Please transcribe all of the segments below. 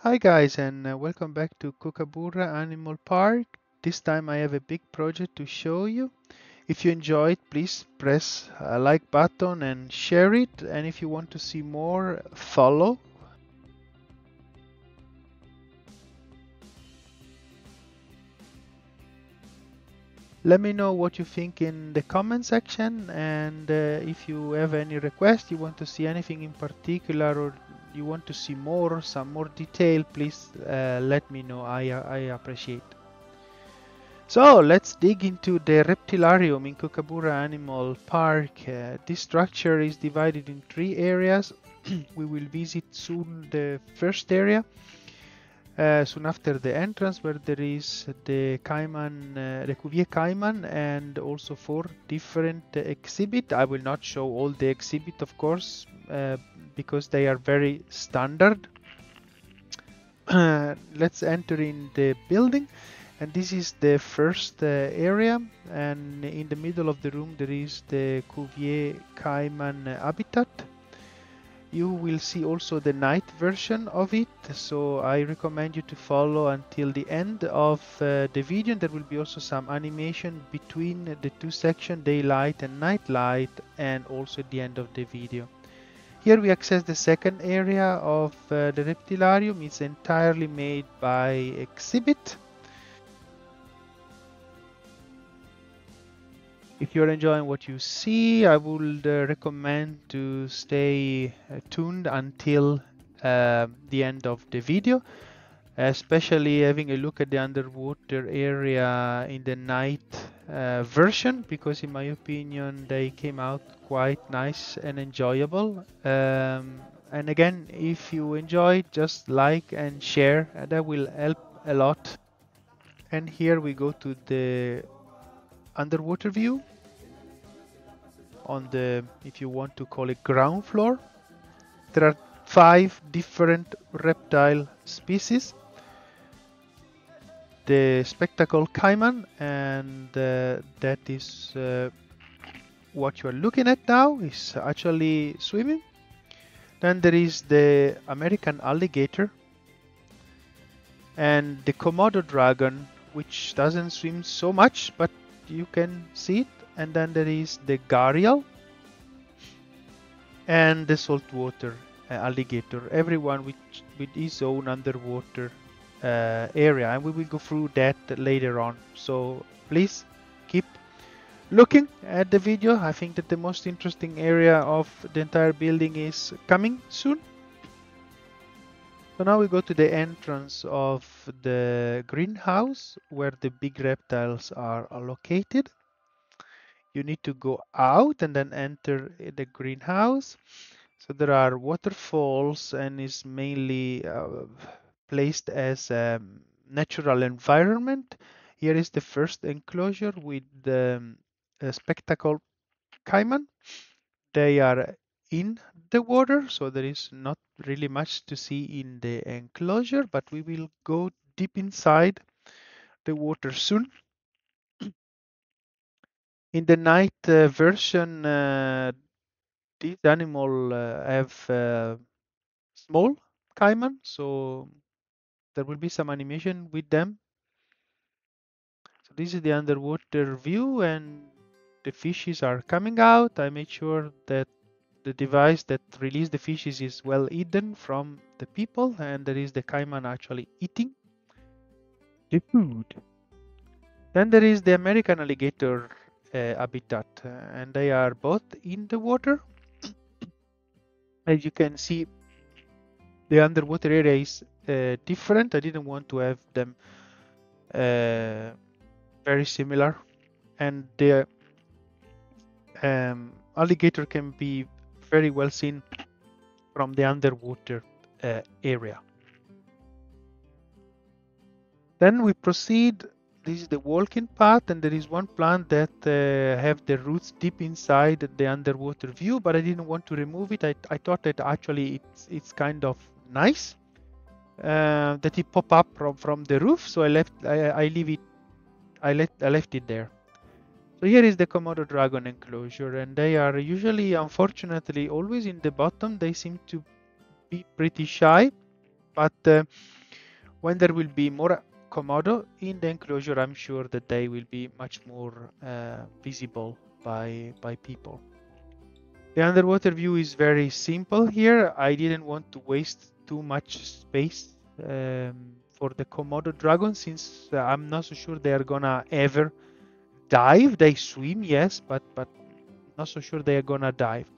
Hi guys and welcome back to Kookaburra Animal Park. This time I have a big project to show you. If you enjoyed, please press a like button and share it. And if you want to see more, follow. Let me know what you think in the comment section, and if you have any request, you want to see anything in particular, or you want to see more, some more detail, please let me know. I appreciate. So let's dig into the Reptilarium in Kookaburra Animal Park. This structure is divided in three areas. We will visit soon the first area, soon after the entrance, where there is the Cayman, the Cuvier Cayman, and also four different exhibit. I will not show all the exhibit, of course, because they are very standard. Let's enter in the building, and this is the first area, and in the middle of the room there is the Cuvier Cayman habitat. You will see also the night version of it, so I recommend you to follow until the end of the video. There will be also some animation between the two sections, daylight and night light, and also at the end of the video. Here we access the second area of the Reptilarium. It's entirely made by exhibit. If you're enjoying what you see, I would recommend to stay tuned until the end of the video, especially having a look at the underwater area in the night version, because in my opinion they came out quite nice and enjoyable. And again, if you enjoy, just like and share, and that will help a lot. And here we go to the underwater view on the, if you want to call it, ground floor. There are 5 different reptile species. The spectacled caiman, and that is what you are looking at now, is actually swimming. Then there is the American alligator and the Komodo dragon, which doesn't swim so much, but you can see it. And then there is the gharial and the saltwater alligator, everyone with his own underwater area, and we will go through that later on. So please keep looking at the video. I think that the most interesting area of the entire building is coming soon. So now we go to the entrance of the greenhouse where the big reptiles are located. You need to go out and then enter the greenhouse. So there are waterfalls, and is mainly placed as a natural environment. Here is the first enclosure with the spectacled caiman. They are in the water, so there is not really much to see in the enclosure, but we will go deep inside the water soon. In the night version, these animals have small caiman, so there will be some animation with them. So this is the underwater view, and the fishes are coming out. I made sure that the device that released the fishes is well hidden from the people, and there is the caiman actually eating the food. Then there is the American alligator habitat, and they are both in the water. As you can see, the underwater area is different. I didn't want to have them very similar, and the alligator can be very well seen from the underwater area. Then we proceed. This is the walking path, and there is one plant that have the roots deep inside the underwater view, but I didn't want to remove it. I thought that actually it's kind of nice that it pop up from the roof, so I leave it. I left it there. So here is the Komodo dragon enclosure, and they are usually, unfortunately, always in the bottom. They seem to be pretty shy, But when there will be more Komodo in the enclosure, I'm sure that they will be much more visible by people. The underwater view is very simple here. I didn't want to waste too much space for the Komodo dragon, since I'm not so sure they are gonna ever dive. They swim, yes, but not so sure they are gonna dive.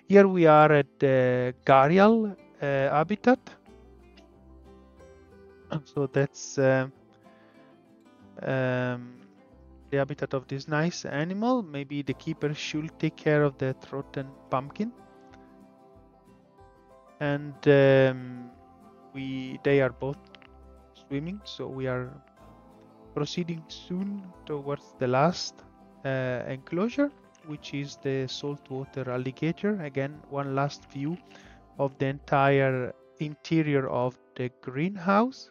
Here we are at the gharial habitat. So that's the habitat of this nice animal. Maybe the keeper should take care of the rotten pumpkin. And they are both swimming, so we are proceeding soon towards the last enclosure, which is the saltwater alligator. Again, one last view of the entire interior of the greenhouse.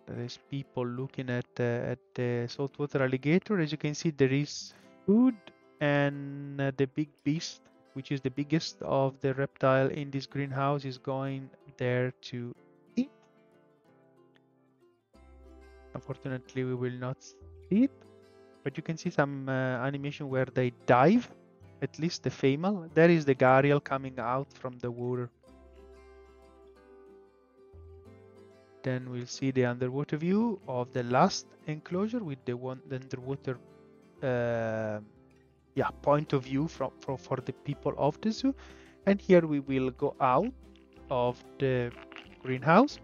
There is people looking at the saltwater alligator. As you can see, there is food, and the big beast, which is the biggest of the reptile in this greenhouse, is going there to eat. Unfortunately, we will not see it, but you can see some animation where they dive, at least the female. There is the gharial coming out from the water. Then we'll see the underwater view of the last enclosure with the underwater point of view for the people of the zoo. And here we will go out of the greenhouse.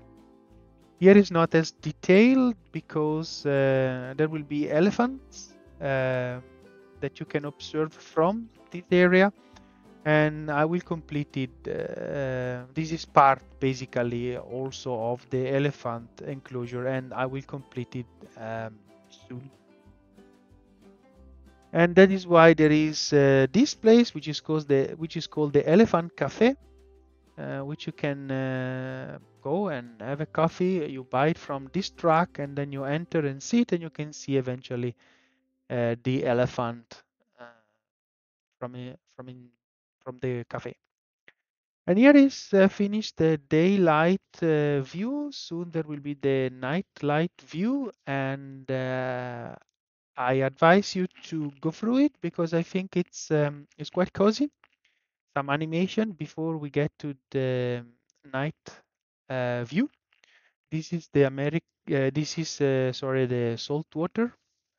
Here is not as detailed because there will be elephants that you can observe from this area, and I will complete it. This is part basically also of the elephant enclosure, and I will complete it soon. And that is why there is this place, which is called the Elephant Cafe, which you can go and have a coffee. You buy it from this truck, and then you enter and sit, and you can see eventually the elephant from the cafe. And here is finished the daylight view. Soon there will be the night light view, and I advise you to go through it because I think it's quite cozy. Some animation before we get to the night view. This is the the saltwater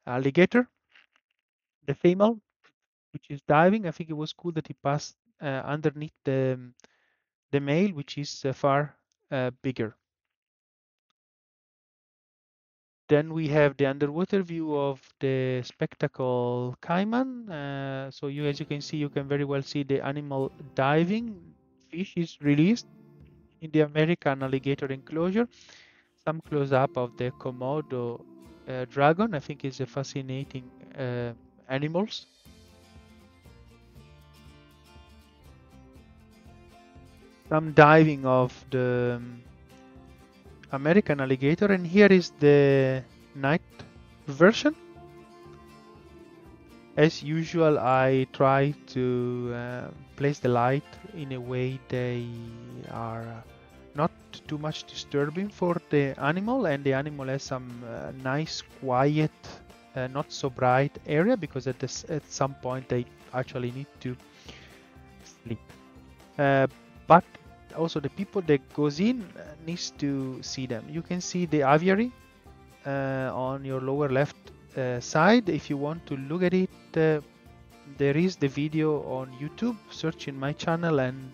alligator, the female, which is diving. I think it was cool that he passed underneath the male, which is far bigger. Then we have the underwater view of the spectacle caiman. So as you can see, you can very well see the animal diving. Fish is released in the American alligator enclosure. Some close-up of the Komodo dragon. I think is a fascinating animals. Some diving of the American alligator, and here is the night version. As usual, I try to place the light in a way they are not too much disturbing for the animal, and the animal has some nice, quiet, not so bright area, because at some point they actually need to sleep. But also the people that goes in needs to see them. You can see the aviary on your lower left side. If you want to look at it, there is the video on YouTube. Search in my channel, and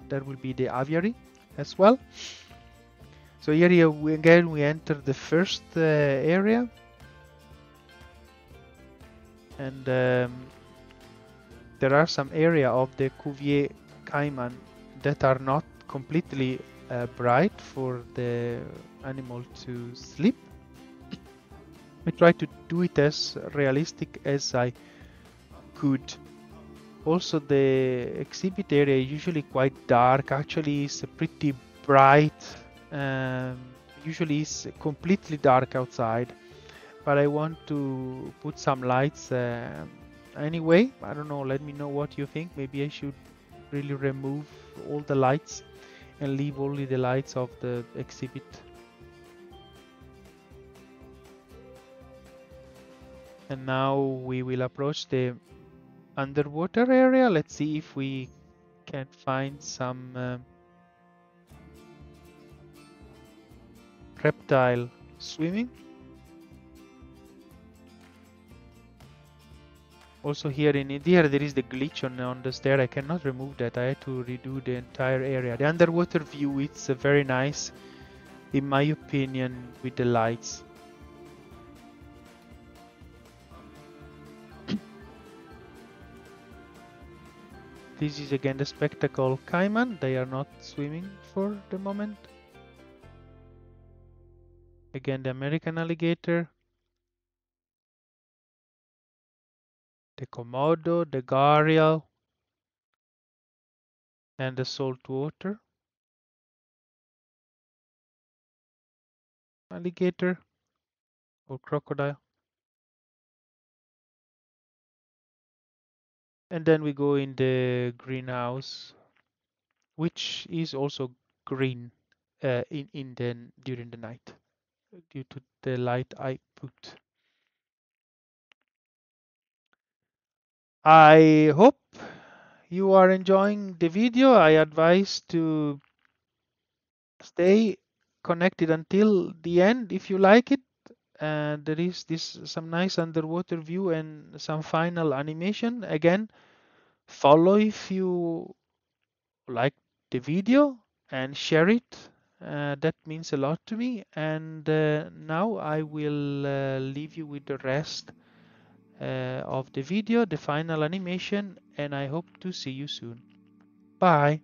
there will be the aviary as well. So here we enter the first area, and there are some area of the Cuvier caiman that are not completely bright for the animal to sleep. I try to do it as realistic as I could. Also, the exhibit area is usually quite dark. Actually, it's pretty bright. Usually, it's completely dark outside, but I want to put some lights anyway. I don't know. Let me know what you think. Maybe I should really remove all the lights and leave only the lights of the exhibit. And now we will approach the underwater area. Let's see if we can find some reptile swimming. Also here in India there is the glitch on the stair. I cannot remove that. I had to redo the entire area. The underwater view, it's very nice in my opinion with the lights. This is again the spectacle caiman. They are not swimming for the moment. Again the American alligator. The Komodo, the gharial, and the saltwater alligator or crocodile. And then we go in the greenhouse, which is also green during the night due to the light I put. I hope you are enjoying the video. I advise to stay connected until the end if you like it. And there is some nice underwater view and some final animation. Again, follow if you like the video and share it. That means a lot to me. And now I will leave you with the rest of the video, the final animation, and I hope to see you soon. Bye.